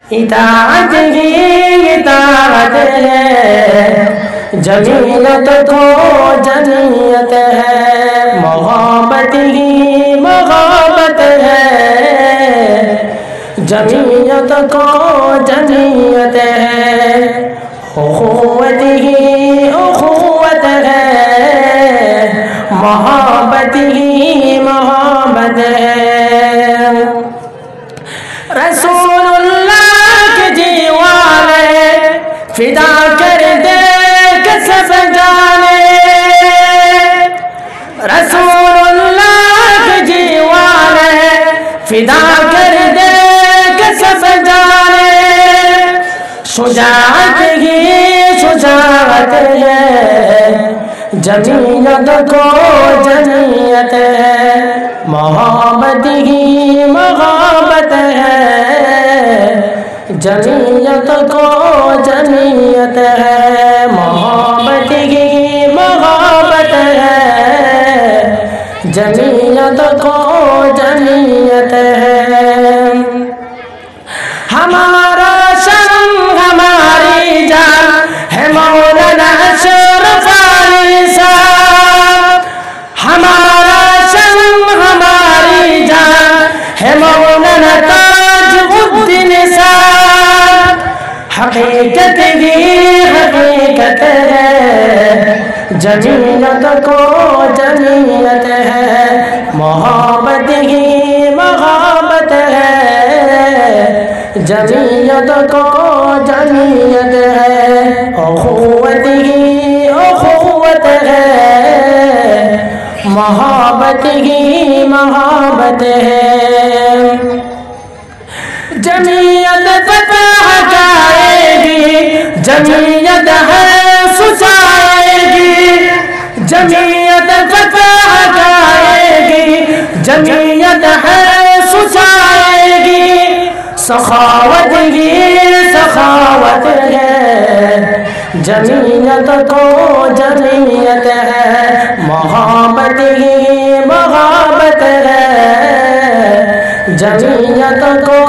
इताअत ही इताअत है, जमीयत को जमीयत है, मोहब्बत ही मोहब्बत है, जमीयत को जमीयत है, उखुवत ही उखुवत है, मोहब्बत ही मोहब्बत है। रसूलुल्लाह के दीवाने फिदा कर दे के सब जाने, रसूलुल्लाह के दीवाने फिदा कर दे के सब जाने, शुजाअत ही शुजाअत है, जमीयत को जमीयत है, मोहब्बत ही मोहब्बत है, जमीयत को जमीयत है, मोहब्बत ही मोहब्बत है, जमीयत को जमीयत है। हमारा शम हमारी जान है मौलाना अशरफ अली साहब, हमारा शम हमारी जान है मौलाना ताजुद्दीन साहब। हकीकत ही हकीकत है, जमीयत को जमीयत है, मोहब्बत ही मोहब्बत है, जमीयत को जमीयत है, उखुवत ही उखुवत है, मोहब्बत ही मोहब्बत है। जमीयत फतह जाएगी, जमीयत है सुसाएगी, जमीयत फतह जाएगी, जमीयत है सुसाएगी, सखावत ही सखावत है, जमीयत को जमीयत है, मोहब्बत ही मोहब्बत है, जमीयत को